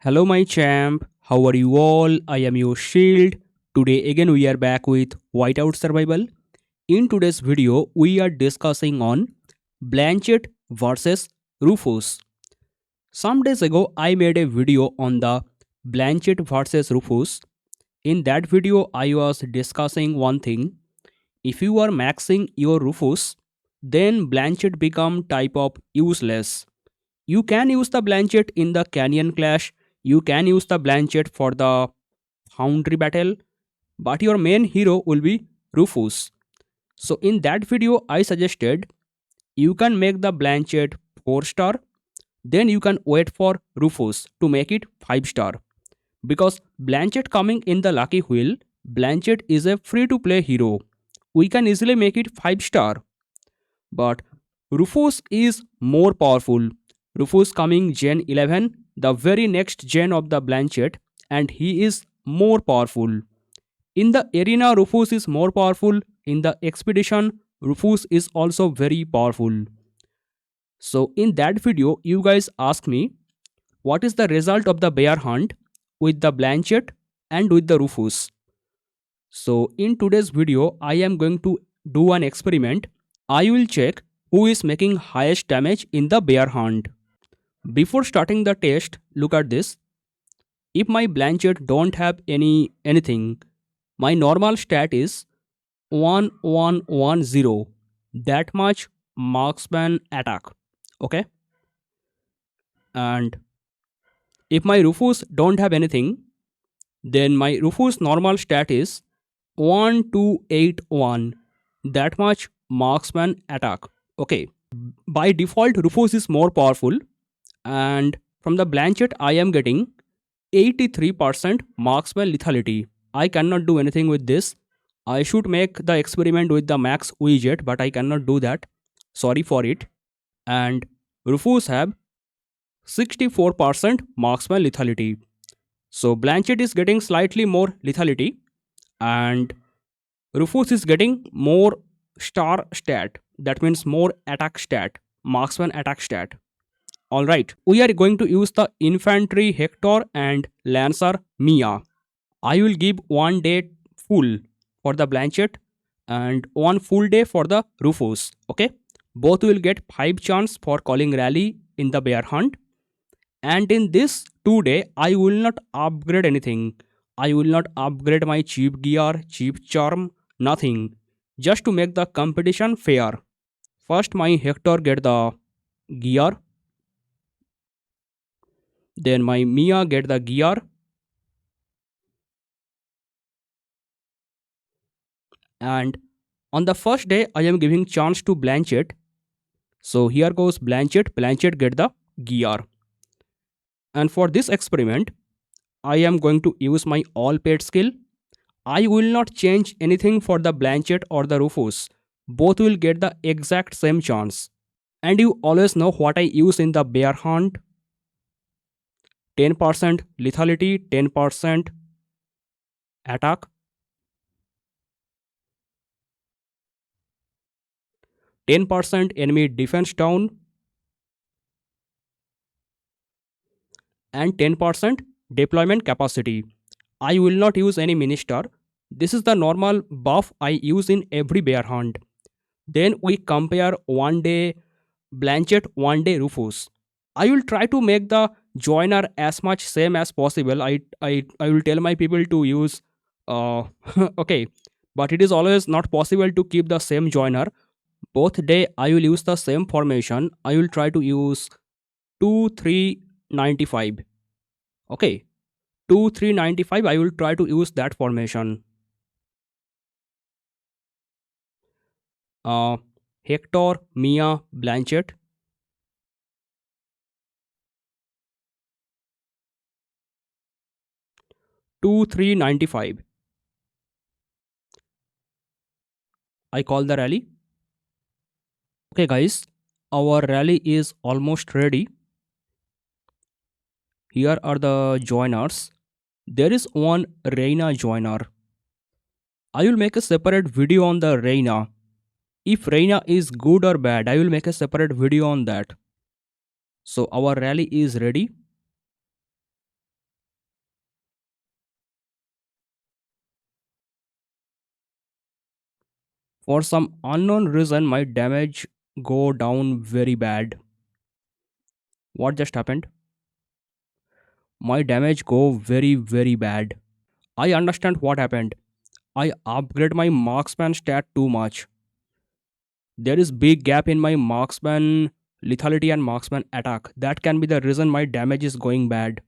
Hello, my champ. How are you all? I am your shield. Today, again, we are back with Whiteout Survival. In today's video, we are discussing on Blanchette versus Rufus. Some days ago, I made a video on the Blanchette versus Rufus. In that video, I was discussing one thing. If you are maxing your Rufus, then Blanchette become type of useless. You can use the Blanchette in the Canyon Clash. You can use the Blanchette for the Foundry battle, but your main hero will be Rufus. So in that video, I suggested you can make the Blanchette 4 star, then you can wait for Rufus to make it 5 star. Because Blanchette coming in the lucky wheel, Blanchette is a free to play hero. We can easily make it 5 star. But Rufus is more powerful. Rufus coming Gen 11, the very next gen of the Blanchette, and he is more powerful. In the arena, Rufus is more powerful. In the expedition, Rufus is also very powerful. So in that video, you guys asked me what is the result of the bear hunt with the Blanchette and with the Rufus. So in today's video, I am going to do an experiment. I will check who is making highest damage in the bear hunt. Before starting the test, look at this. If my Blanchette don't have anything, my normal stat is 1110. That much marksman attack. Okay? And if my Rufus don't have anything, then my Rufus normal stat is 1281. That much marksman attack. Okay. By default, Rufus is more powerful, and from the Blanchette I am getting 83% marksman lethality. I cannot do anything with this. I should make the experiment with the max widget, but I cannot do that. Sorry for it. And Rufus have 64% marksman lethality. So Blanchette is getting slightly more lethality, and Rufus is getting more star stat. That means more attack stat, marksman attack stat. Alright, we are going to use the infantry Hector and Lancer Mia. I will give 1 day full for the Blanchette and 1 full day for the Rufus. Okay, both will get 5 chance for calling rally in the bear hunt. And in this 2 day, I will not upgrade anything. I will not upgrade my cheap gear, cheap charm, nothing. Just to make the competition fair. First my Hector get the gear. Then my Mia get the gear. And on the first day, I am giving chance to Blanchette. So here goes Blanchette. Blanchette get the gear. And for this experiment, I am going to use my all paid skill. I will not change anything for the Blanchette or the Rufus. Both will get the exact same chance. And you always know what I use in the bear hunt. 10% lethality, 10% attack, 10% enemy defense down, and 10% deployment capacity. I will not use any minister. This is the normal buff I use in every bear hunt. Then we compare 1 day Blanchette, 1 day Rufus. I will try to make the joiner as much same as possible. I will tell my people to use okay, but it is always not possible to keep the same joiner. Both day I will use the same formation. I will try to use 2395. Okay, 2395. I will try to use that formation. Hector, Mia, Blanchette. Two 395. I call the rally. Okay guys, our rally is almost ready. Here are the joiners. There is one Reina joiner. I will make a separate video on the Reina. If Reina is good or bad, I will make a separate video on that. So our rally is ready. For some unknown reason, my damage go down very bad. What just happened? My damage go very bad. I understand what happened. I upgrade my marksman stat too much. There is big gap in my marksman lethality and marksman attack. That can be the reason my damage is going bad.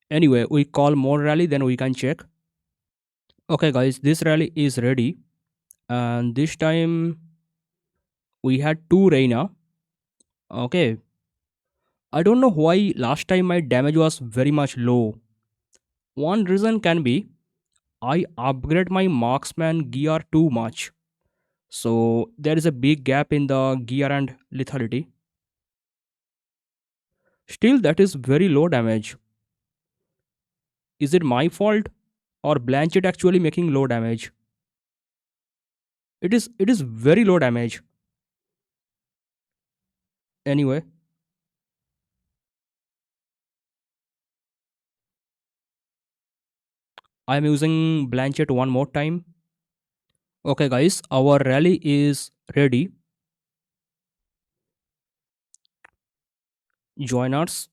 Anyway, we call more rally, then we can check. Okay guys, this rally is ready, and this time we had two Reina. Okay, I don't know why last time my damage was very much low. One reason can be I upgrade my marksman gear too much. So there is a big gap in the gear and lethality. Still, that is very low damage. Is it my fault or Blanchette actually making low damage? It is very low damage. Anyway, I am using Blanchette one more time. Okay guys, our rally is ready. Joiners.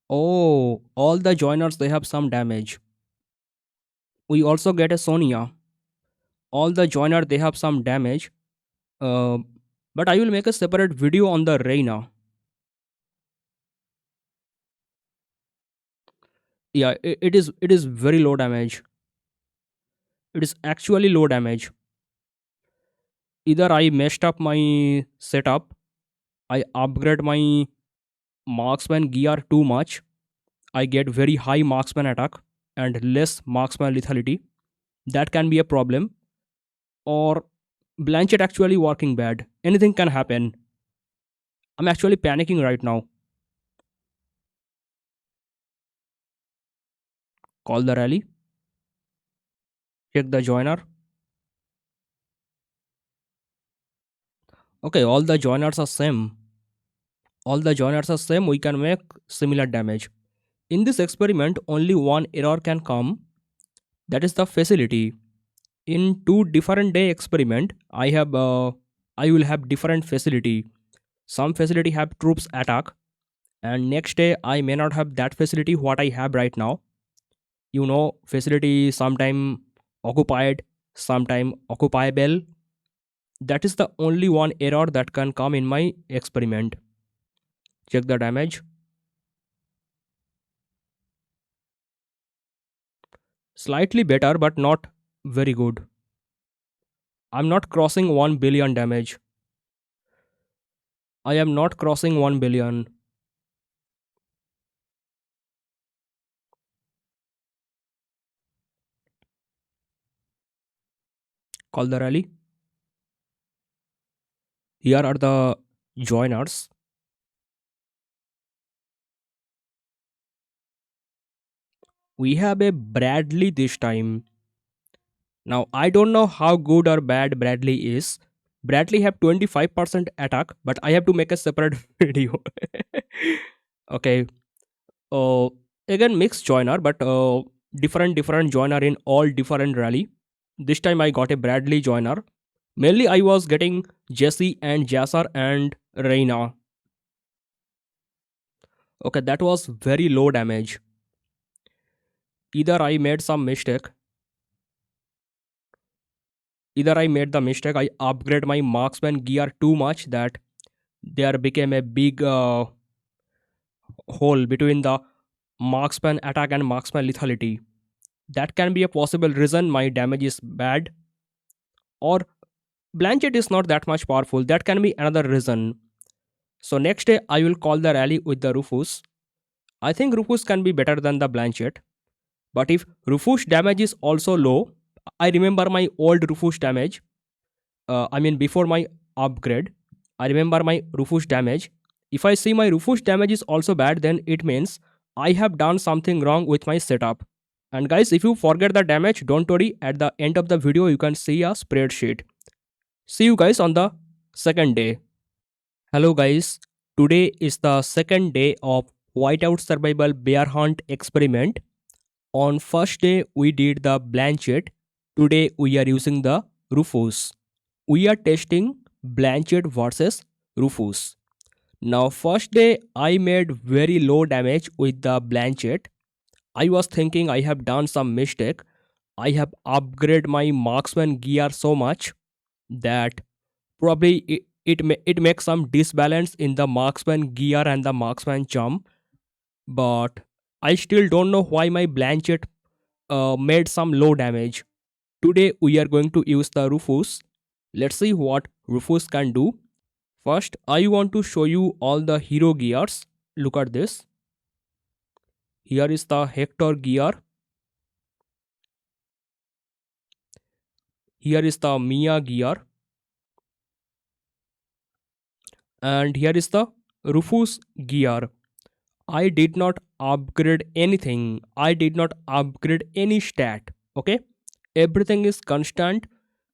Oh, all the joiners they have some damage. We also get a Sonia. All the joiner they have some damage. Uh, but I will make a separate video on the Reina. Yeah, it is very low damage. It is actually low damage. Either I messed up my setup, I upgrade my marksman gear too much, I get very high marksman attack and less marksman lethality. That can be a problem. Or Blanchette actually working bad. Anything can happen. I'm actually panicking right now. Call the rally. Check the joiner. Okay, all the joiners are same. All the joiners are same. We can make similar damage. In this experiment, only one error can come. That is the facility. In two different day experiment, I will have different facility. Some facility have troops attack, and next day I may not have that facility what I have right now. Facility sometime occupied, sometime occupiable. That is the only one error that can come in my experiment. Check the damage. Slightly better, but not very good. I'm not crossing 1 billion damage. I am not crossing 1 billion. Call the rally. Here are the joiners. We have a Bradley this time. Now I don't know how good or bad Bradley is. Bradley have 25% attack, but I have to make a separate video. Okay. Uh, Again mixed joiner, but different joiner in all different rally. This time I got a Bradley joiner. Mainly I was getting Jesse and Jasser and Reina. Okay, that was very low damage. Either I made some mistake. Either I made the mistake I upgrade my marksman gear too much that there became a big hole between the marksman attack and marksman lethality. That can be a possible reason my damage is bad. Or Blanchette is not that much powerful. That can be another reason. So next day I will call the rally with the Rufus. I think Rufus can be better than the Blanchette. But if Rufus damage is also low, I remember my old Rufus damage. Before my upgrade, I remember my Rufus damage. If I see my Rufus damage is also bad, then it means I have done something wrong with my setup. And guys, if you forget the damage, don't worry. At the end of the video, you can see a spreadsheet. See you guys on the second day. Hello guys. Today is the second day of Whiteout Survival Bear Hunt experiment. On first day, we did the Blanchette. Today, we are using the Rufus. We are testing Blanchette versus Rufus. Now, first day I made very low damage with the Blanchette. I was thinking I have done some mistake. I have upgraded my marksman gear so much that probably it makes some disbalance in the marksman gear and the marksman charm. But I still don't know why my Blanchette made some low damage. Today we are going to use the Rufus. Let's see what Rufus can do. First, I want to show you all the hero gears. Look at this. Here is the Hector gear. Here is the Mia gear. And here is the Rufus gear. I did not upgrade anything. I did not upgrade any stat. Okay. Everything is constant.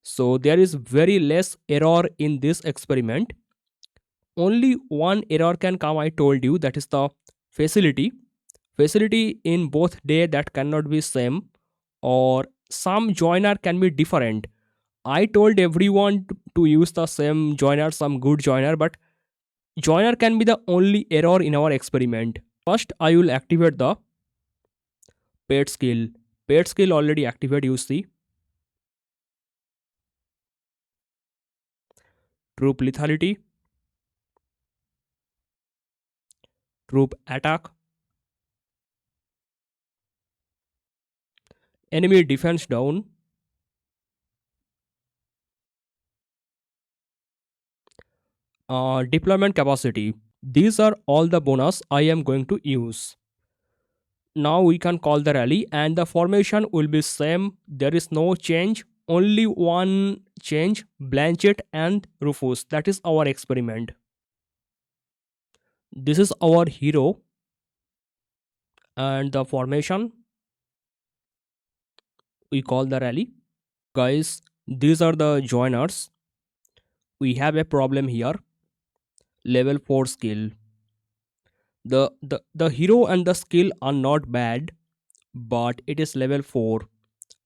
So there is very less error in this experiment. Only one error can come, I told you, that is the facility. Facility in both day that cannot be same, or some joiner can be different. I told everyone to use the same joiner, some good joiner, but joiner can be the only error in our experiment. First, I will activate the pet skill. Pet skill already activated, you see. Troop lethality, troop attack, enemy defense down, deployment capacity. These are all the bonus I am going to use. Now we can call the rally and the formation will be same. There is no change. Only one change, Blanchette and Rufus. That is our experiment. This is our hero and the formation we call the rally. Guys, these are the joiners. We have a problem here. Level 4 skill. The hero and the skill are not bad, but it is level 4.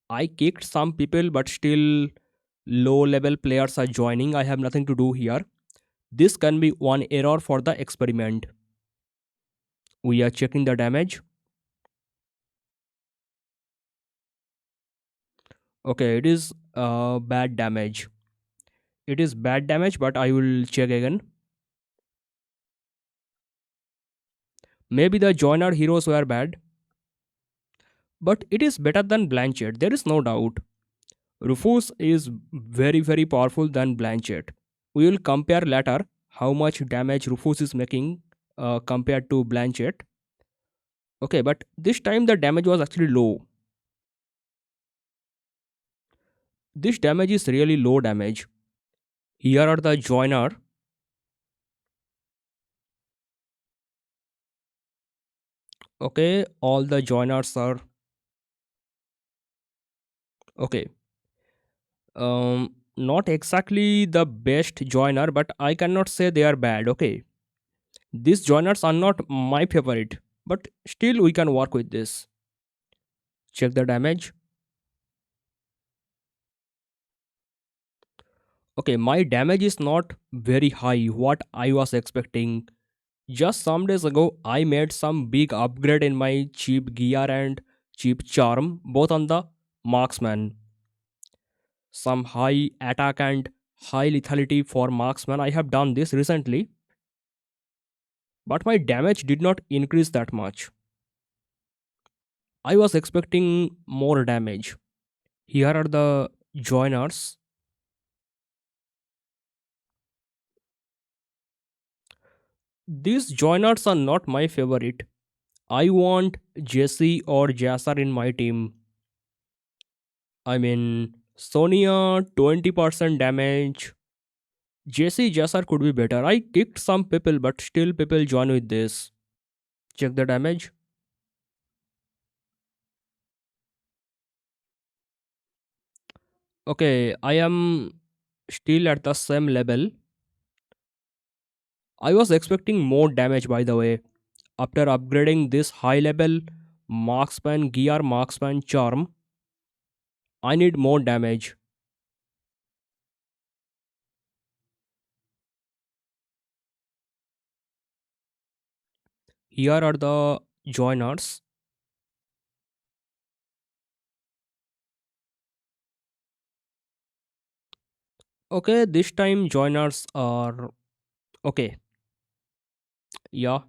I kicked some people, but still low level players are joining. I have nothing to do here. This can be one error for the experiment. We are checking the damage. Okay, it is bad damage. It is bad damage, but I will check again. Maybe the joiner heroes were bad, but it is better than Blanchette. There is no doubt. Rufus is very powerful than Blanchette. We will compare later how much damage Rufus is making compared to Blanchette. Okay, but this time the damage was actually low. This damage is really low damage. Here are the joiner. Okay, all the joiners are okay. Not exactly the best joiner, but I cannot say they are bad. Okay, these joiners are not my favorite, but still we can work with this. Check the damage. Okay, my damage is not very high. What I was expecting. Just some days ago, I made some big upgrade in my cheap gear and cheap charm, both on the marksman. Some high attack and high lethality for marksman. I have done this recently, but my damage did not increase that much. I was expecting more damage. Here are the joiners. These joiners are not my favorite. I want Jesse or Jasser in my team. I mean, Sonia 20% damage. Jesse Jasser could be better. I kicked some people, but still people join with this. Check the damage. Okay, I am still at the same level. I was expecting more damage, by the way. After upgrading this high level marksman gear, marksman charm, I need more damage. Here are the joiners. Okay, this time joiners are okay. Yeah,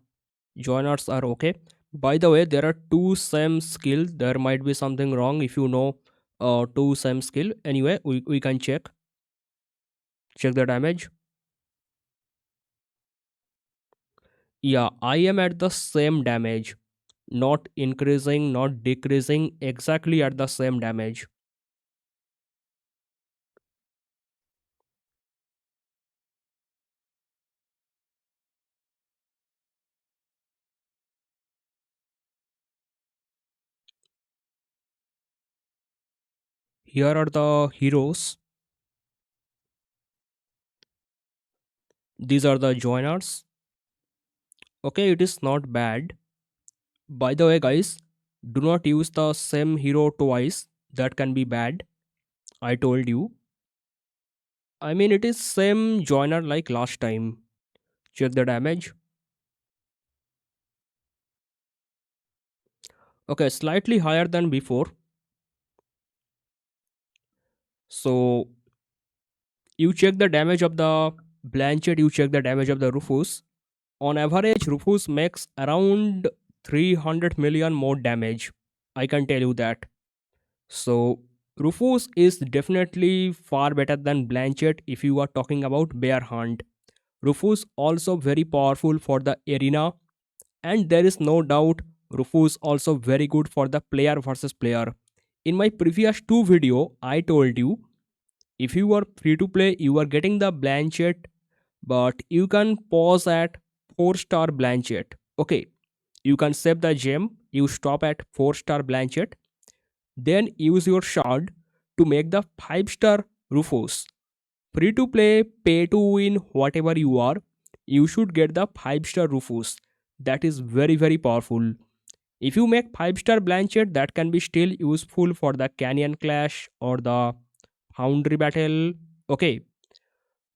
joiners are okay. By the way, there are two same skill. There might be something wrong if you know two same skill. Anyway, we can check the damage. Yeah, I am at the same damage, not increasing, not decreasing, exactly at the same damage. Here are the heroes. These are the joiners. Okay, it is not bad. By the way, guys, do not use the same hero twice. That can be bad. I told you. I mean, it is same joiner like last time. Check the damage. Okay, slightly higher than before. So you check the damage of the Blanchette, you check the damage of the Rufus. On average, Rufus makes around 300 million more damage. I can tell you that. So Rufus is definitely far better than Blanchette if you are talking about bear hunt. Rufus also very powerful for the arena, and there is no doubt Rufus also very good for the player versus player. In my previous two video, I told you if you are free to play, you are getting the Blanchette, but you can pause at 4-star Blanchette. Okay, you can save the gem, you stop at 4-star Blanchette, then use your shard to make the 5-star Rufus. Free to play, pay to win, whatever you are, you should get the 5-star Rufus. That is very, very powerful. If you make 5-star Blanchette, that can be still useful for the Canyon Clash or the Foundry Battle. Okay,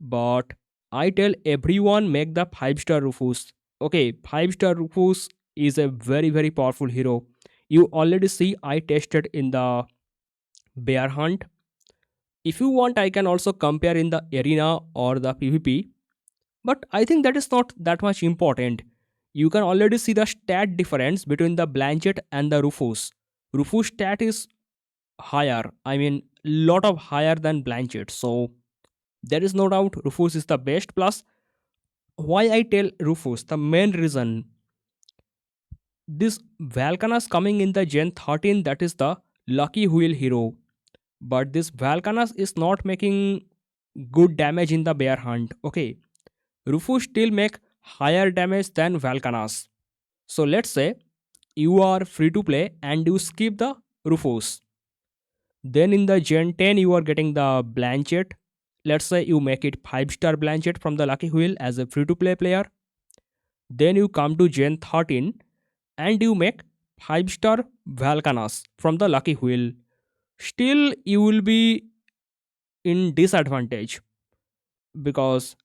but I tell everyone make the 5-star Rufus. Okay, 5-star Rufus is a very, very powerful hero. You already see I tested in the bear hunt. If you want, I can also compare in the arena or the PvP, but I think that is not that much important. You can already see the stat difference between the Blanchette and the Rufus. Rufus stat is higher, I mean, lot of higher than Blanchette. So there is no doubt Rufus is the best. Plus, why I tell Rufus, the main reason this Valkanas coming in the Gen 13, that is the lucky wheel hero. But this Valkanas is not making good damage in the bear hunt. Okay, Rufus still make higher damage than Valkanas. So let's say you are free to play and you skip the Rufus. Then in the Gen 10 you are getting the Blanchette. Let's say you make it 5-star Blanchette from the Lucky Wheel as a free to play player. Then you come to Gen 13 and you make 5-star Valkanas from the Lucky Wheel. Still you will be in disadvantage because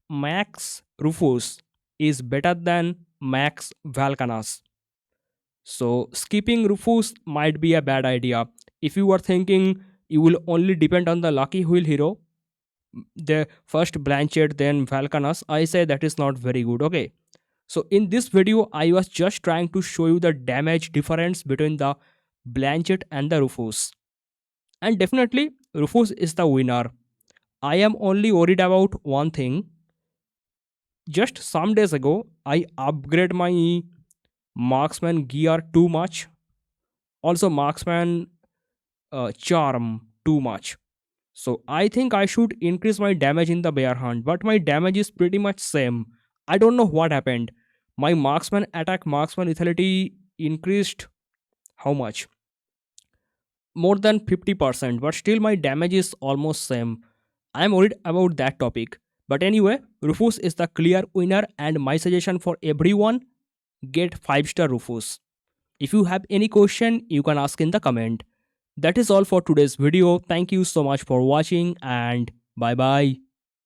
Max Rufus is better than Max Valkanas. So skipping Rufus might be a bad idea. If you are thinking you will only depend on the Lucky Wheel hero, the first Blanchette, then Valkanas, I say that is not very good. Okay. So in this video, I was just trying to show you the damage difference between the Blanchette and the Rufus. And definitely, Rufus is the winner. I am only worried about one thing. Just some days ago, I upgrade my marksman gear too much. Also, marksman charm too much. So I think I should increase my damage in the bear hunt, but my damage is pretty much same. I don't know what happened. My marksman attack, marksman lethality increased how much? More than 50%, but still my damage is almost same. I am worried about that topic. But anyway, Rufus is the clear winner and my suggestion for everyone, get 5-star Rufus. If you have any question, you can ask in the comment. That is all for today's video. Thank you so much for watching and bye bye.